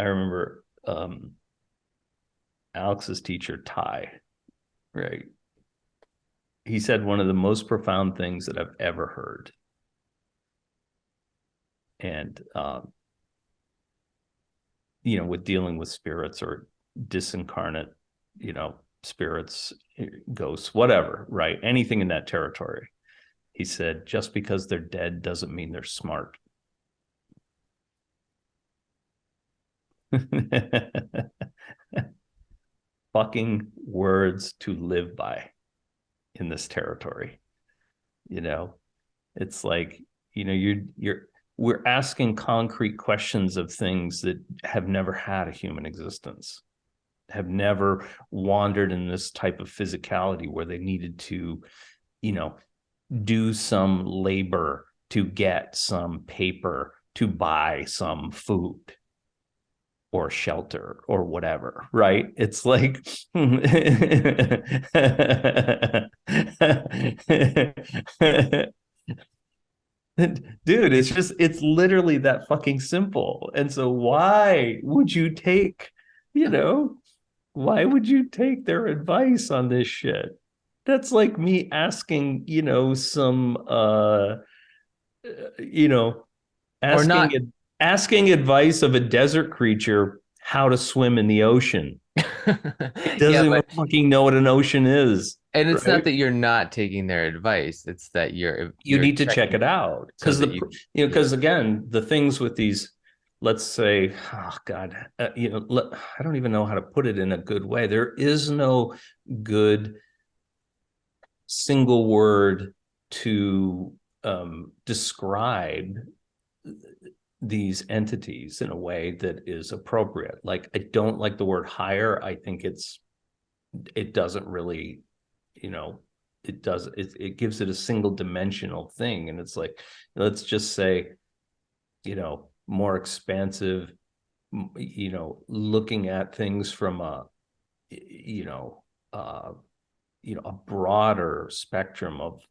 I remember Alex's teacher, Ty, right? He said one of the most profound things that I've ever heard. And, with dealing with spirits or disincarnate, spirits, ghosts, whatever, right? Anything in that territory. He said, just because they're dead doesn't mean they're smart. Fucking words to live by in this territory. You know, it's like, you're we're asking concrete questions of things that have never had a human existence, have never wandered in this type of physicality where they needed to, you know, do some labor to get some paper to buy some food or shelter or whatever, right? It's like dude, it's literally that fucking simple. And so why would you take, you know, why would you take their advice on this shit? That's like me asking, some you know, Or not. asking asking advice of a desert creature how to swim in the ocean. It Yeah, doesn't even but fucking know what an ocean is, and it's not right? that you're not taking their advice. It's that You you're need to check checking it out so because that you, yeah. because again, the things with these, let's say, oh God, I don't even know how to put it in a good way. There is no good single word to describe these entities in a way that is appropriate. Like, I don't like the word higher. I think it doesn't really, you know, it gives it a single dimensional thing. And it's like, let's just say, more expansive, looking at things from you know, uh, a broader spectrum of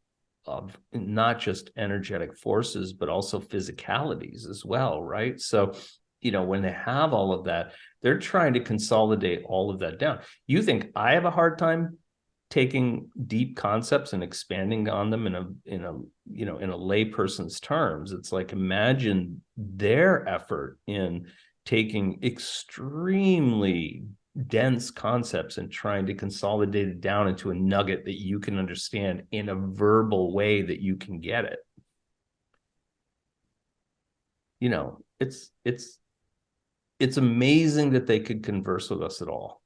not just energetic forces but also physicalities as well, right? So when they have all of that, they're trying to consolidate all of that down. You think I have a hard time taking deep concepts and expanding on them in a layperson's terms? It's like, imagine their effort in taking extremely dense concepts and trying to consolidate it down into a nugget that you can understand in a verbal way that you can get it. It's amazing that they could converse with us at all.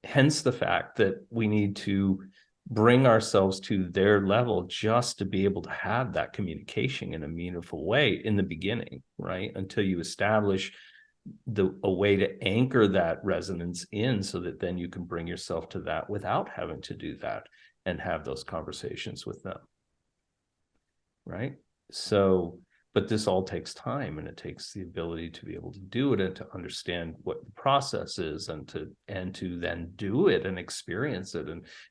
Hence the fact that we need to bring ourselves to their level just to be able to have that communication in a meaningful way in the beginning, right? Until you establish a way to anchor that resonance in, so that then you can bring yourself to that without having to do that and have those conversations with them, right? So, but this all takes time, and it takes the ability to be able to do it and to understand what the process is, and to then do it and experience it,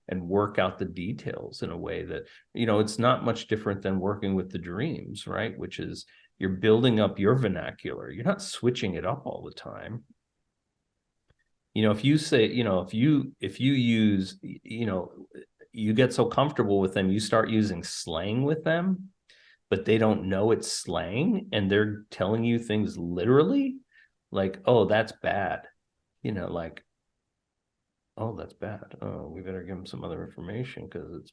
and work out the details in a way that, it's not much different than working with the dreams, right? Which is, you're building up your vernacular. You're not switching it up all the time. If you say, if you use, you get so comfortable with them, you start using slang with them, but they don't know it's slang and they're telling you things literally, like, oh, that's bad. Like, oh, that's bad. Oh, we better give them some other information because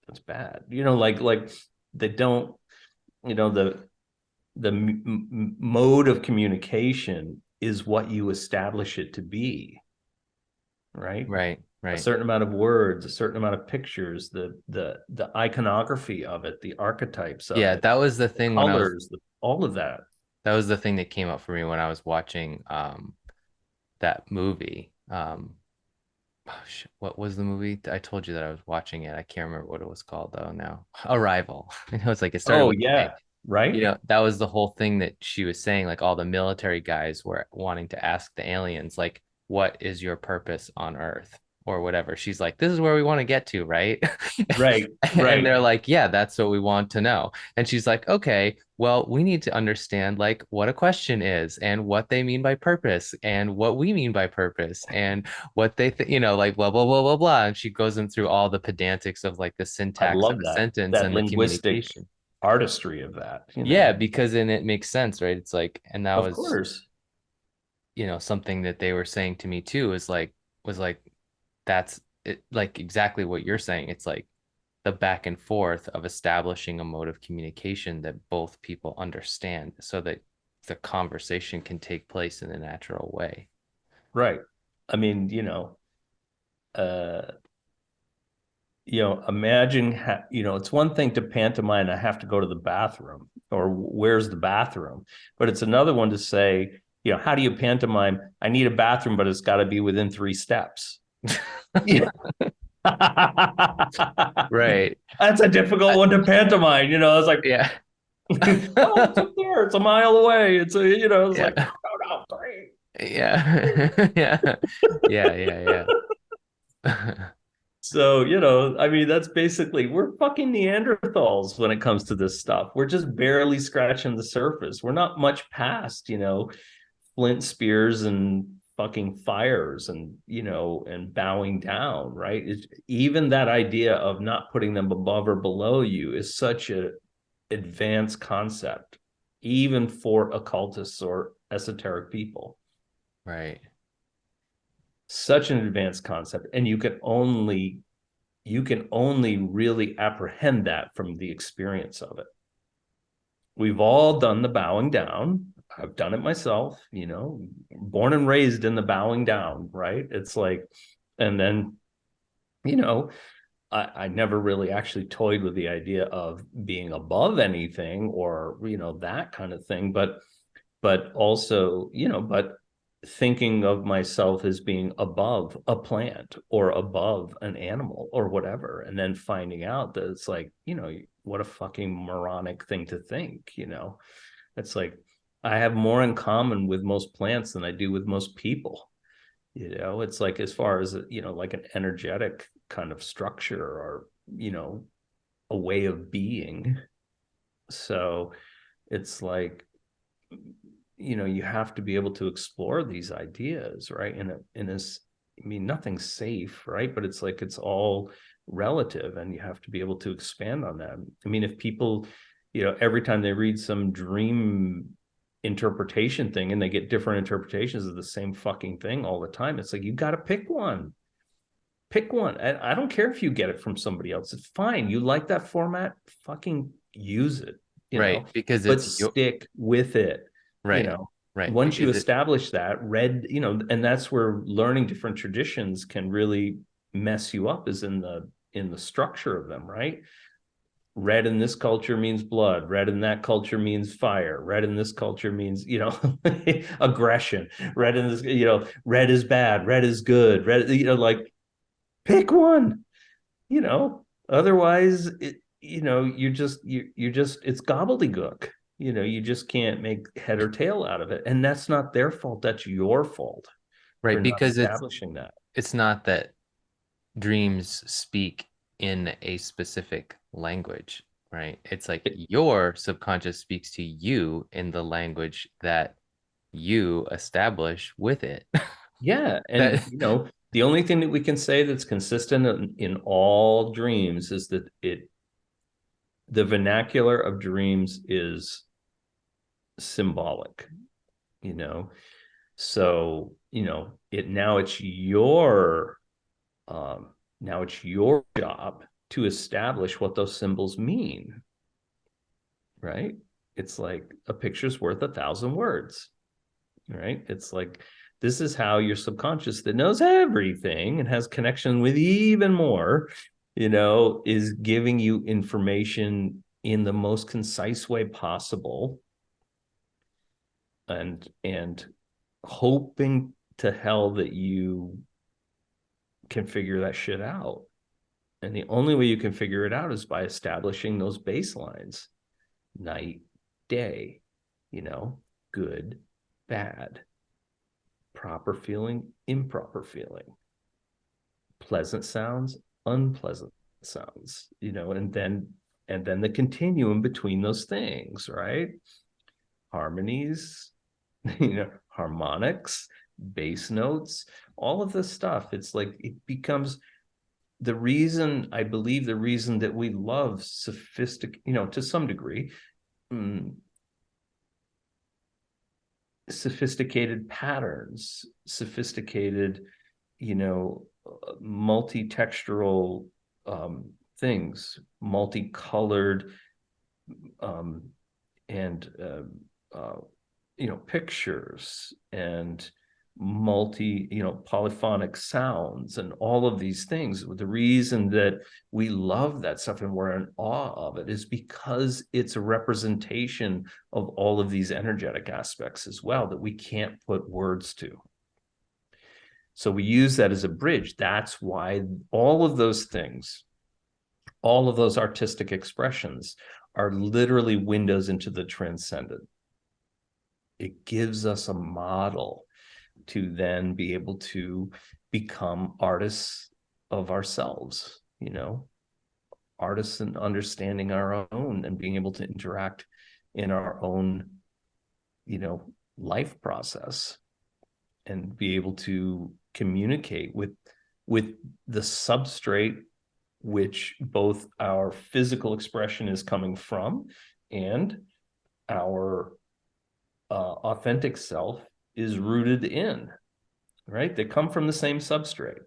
it's bad. Like they don't, the mode of communication is what you establish it to be, right? Right, A right. certain amount of words, a certain amount of pictures, the iconography of it, the archetypes of Yeah, it, that was the the thing when I was colors, all of that. that was the thing that came up for me when I was watching that movie. Oh, what was the movie? I told you that I was watching it. I can't remember what it was called though now. Arrival. It was like it started Oh with A. yeah, right. That was the whole thing that she was saying, like all the military guys were wanting to ask the aliens, like, what is your purpose on Earth? or whatever. She's like, this is where we want to get to, right? Right, And right. they're like, yeah, that's what we want to know. And she's like, okay, well, we need to understand like what a question is and what they mean by purpose and what we mean by purpose and what they you know, like blah blah blah blah blah. And she goes them through all the pedantics of like the I syntax of love a that sentence that and the linguistic communication. artistry of that, you Yeah, know. because then it makes sense, right? It's like, and that Of was, course. you know, something that they were saying to me too, is like, was like, that's it, like exactly what you're saying. It's like the back and forth of establishing a mode of communication that both people understand so that the conversation can take place in a natural way. Right. I mean, imagine, it's one thing to pantomime, I have to go to the bathroom, or where's the bathroom? But it's another one to say, how do you pantomime? I need a bathroom, but it's got to be within 3 steps. Yeah. Right. That's a difficult one to pantomime. It's like, Yeah. oh, it's up there. It's a mile away. It's like, Yeah. no, no, great. Yeah. Yeah. Yeah. Yeah. Yeah. So, I mean, that's basically, we're fucking Neanderthals when it comes to this stuff. We're just barely scratching the surface. We're not much past, flint spears and fucking fires and, and bowing down, right? Even that idea of not putting them above or below you is such a advanced concept, even for occultists or esoteric people. Right. Such an advanced concept. And you can only really apprehend that from the experience of it. We've all done the bowing down. I've done it myself, born and raised in the bowing down, right? It's like, and then, you know, I never really actually toyed with the idea of being above anything or, that kind of thing. But also, but thinking of myself as being above a plant or above an animal or whatever, and then finding out that it's like, what a fucking moronic thing to think. It's like, I have more in common with most plants than I do with most people. It's like, as far as, like an energetic kind of structure, or, a way of being. So it's like, you have to be able to explore these ideas, right? In this, I mean, nothing's safe, right? But it's like, it's all relative, and you have to be able to expand on that. I mean, if people, every time they read some dream interpretation thing and they get different interpretations of the same fucking thing all the time, it's like, you got to pick one. Pick one. I don't care if you get it from somebody else. It's fine. You like that format, fucking use it, Right. Because but it's your stick with it. you right. know Right. Once you Because it establish that, and that's where learning different traditions can really mess you up, is in the structure of them, right? Red in this culture means blood, red in that culture means fire, red in this culture means, aggression, red in this, red is bad, red is good, red, like, pick one. Otherwise, you're just it's gobbledygook. You just can't make head or tail out of it, and that's not their fault. That's your fault for right, not because establishing that. it's not that dreams speak in a specific language, right? It's like your subconscious speaks to you in the language that you establish with it. Yeah, That and the only thing that we can say that's consistent in all dreams is that the vernacular of dreams is symbolic. you know so um now it's your job to establish what those symbols mean, right? It's like, a picture's worth 1,000 words, right? It's like, this is how your subconscious, that knows everything and has connection with even more, is giving you information in the most concise way possible, and hoping to hell that you can figure that shit out. And the only way you can figure it out is by establishing those baselines: night, day, you know, good, bad, proper feeling, improper feeling. pleasant sounds, unpleasant sounds, and then the continuum between those things, right? Harmonies, harmonics, bass notes, all of this stuff. It's like it becomes the reason, I believe, the reason that we love to some degree, sophisticated patterns, sophisticated, multi-textural things, multicolored um, and pictures and polyphonic sounds and all of these things. The reason that we love that stuff and we're in awe of it is because it's a representation of all of these energetic aspects as well that we can't put words to. So we use that as a bridge. That's why all of those things, all of those artistic expressions are literally windows into the transcendent. It gives us a model to then be able to become artists of ourselves, artists in understanding our own and being able to interact in our own, life process and be able to communicate with the substrate which both our physical expression is coming from and our authentic self is rooted in, right? They come from the same substrate.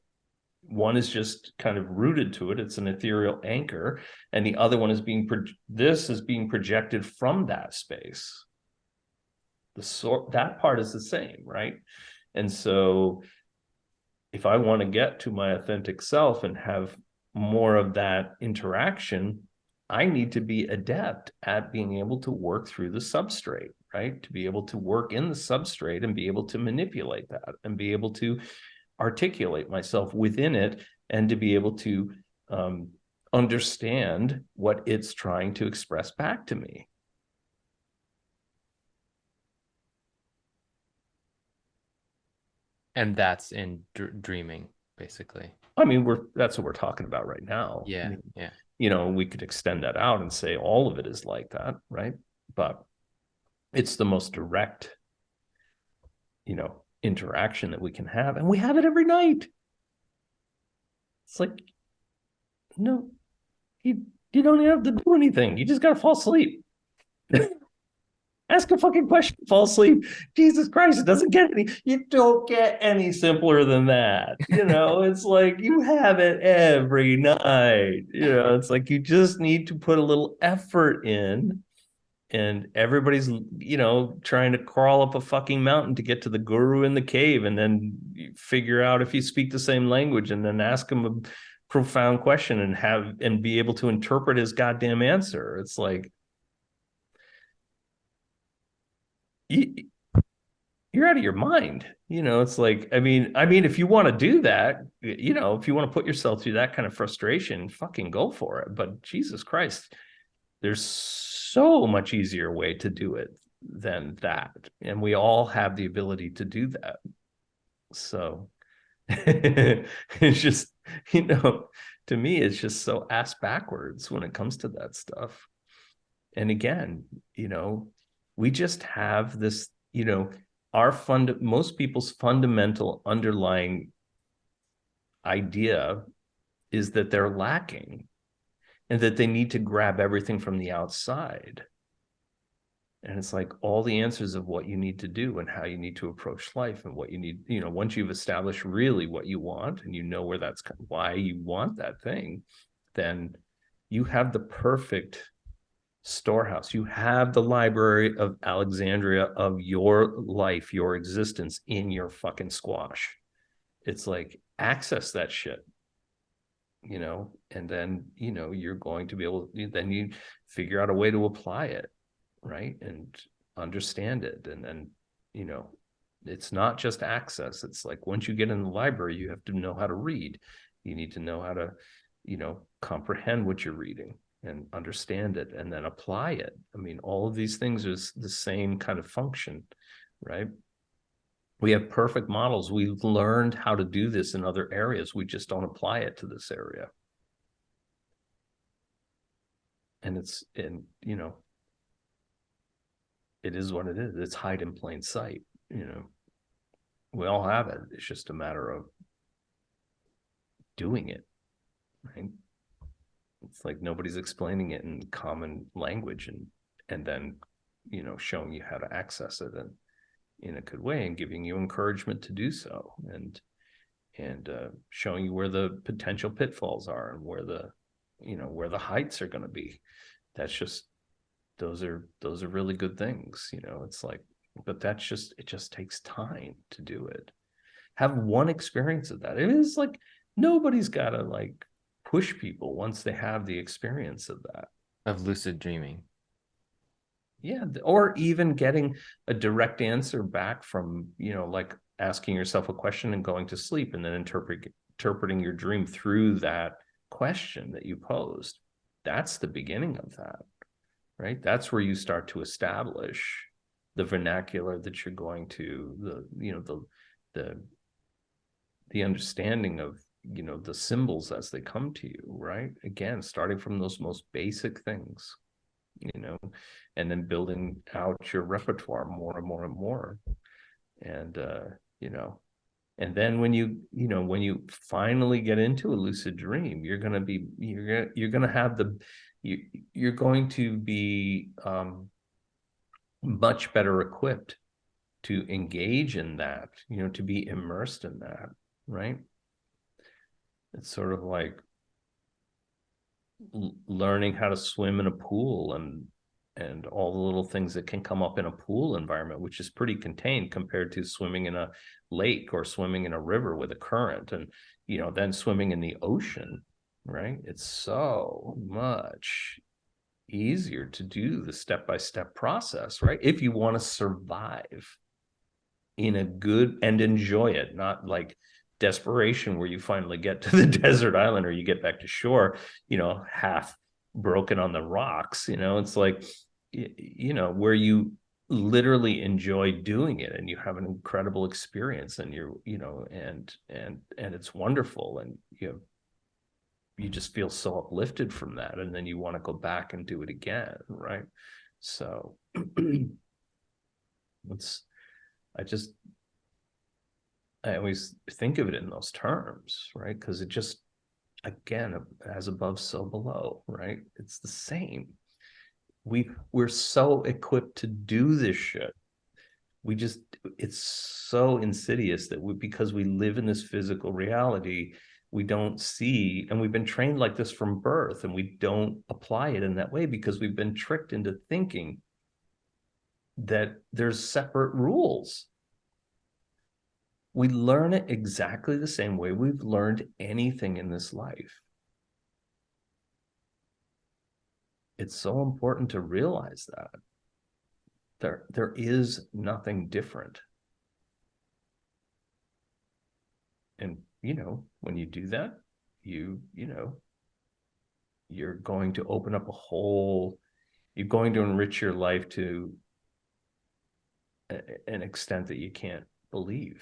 One is just kind of rooted to it. It's an ethereal anchor. And the other one is being projected from that space. That part is the same, right? And so if I want to get to my authentic self and have more of that interaction, I need to be adept at being able to work through the substrate, right? To be able to work in the substrate and be able to manipulate that and be able to articulate myself within it and to be able to understand what it's trying to express back to me. And that's in dreaming, basically. I mean, that's what we're talking about right now. Yeah, I mean, yeah. we could extend that out and say all of it is like that, right? But it's the most direct, interaction that we can have. And we have it every night. It's like, no, you don't even have to do anything. You just got to fall asleep. Ask a fucking question, fall asleep. Jesus Christ, it doesn't get you don't get any simpler than that. It's like you have it every night. It's like you just need to put a little effort in. And everybody's, trying to crawl up a fucking mountain to get to the guru in the cave and then figure out if you speak the same language and then ask him a profound question and be able to interpret his goddamn answer. It's like, you're out of your mind. It's like, I mean, if you want to do that, if you want to put yourself through that kind of frustration, fucking go for it. But Jesus Christ, there's so much easier way to do it than that. And we all have the ability to do that. So it's just, to me, it's just so ass backwards when it comes to that stuff. And again, we just have this, most people's fundamental underlying idea is that they're lacking and that they need to grab everything from the outside. And it's like all the answers of what you need to do and how you need to approach life and what you need, once you've established really what you want and where that's why you want that thing, then you have the perfect storehouse. You have the Library of Alexandria of your life, your existence in your fucking squash. It's like access that shit. And then, you're going to be able to, then you figure out a way to apply it, right? And understand it. And then, it's not just access. It's like once you get in the library, you have to know how to read. You need to know how to, comprehend what you're reading and understand it and then apply it. I mean, all of these things is the same kind of function, right? We have perfect models. We've learned how to do this in other areas. We just don't apply it to this area. And it is what it is. It's hide in plain sight. We all have it. It's just a matter of doing it, right? It's like nobody's explaining it in common language and then showing you how to access it and in a good way and giving you encouragement to do so and showing you where the potential pitfalls are and where the heights are going to be. That's just those are really good things. It's like, but it just takes time to do it. Have one experience of that. It is like nobody's got to like push people once they have the experience of that. Of lucid dreaming. Yeah, or even getting a direct answer back from, like asking yourself a question and going to sleep and then interpreting your dream through that question that you posed. That's the beginning of that, right? That's where you start to establish the vernacular that you're going to, the the understanding of the symbols as they come to you, right? Again, starting from those most basic things, you know and then building out your repertoire more and more and more. And you know and then when you finally get into a lucid dream, you're going to have you're going to be much better equipped to engage in that, to be immersed in that, right? It's sort of like learning how to swim in a pool and all the little things that can come up in a pool environment, which is pretty contained compared to swimming in a lake or swimming in a river with a current, and then swimming in the ocean, right? It's so much easier to do the step-by-step process, right? If you want to survive in a good and enjoy it, not like desperation where you finally get to the desert island or you get back to shore, half broken on the rocks. It's like, where you literally enjoy doing it and you have an incredible experience and and it's wonderful, and you just feel so uplifted from that, and then you want to go back and do it again, right? So it's I just I always think of it in those terms, right? Because it just, again, as above, so below, right? It's the same. We're so equipped to do this shit. We just, it's so insidious that because we live in this physical reality, we don't see, and we've been trained like this from birth, and we don't apply it in that way because we've been tricked into thinking that there's separate rules. We learn it exactly the same way we've learned anything in this life. It's so important to realize that there is nothing different. And when you do that, you're going to open up you're going to enrich your life to an extent that you can't believe.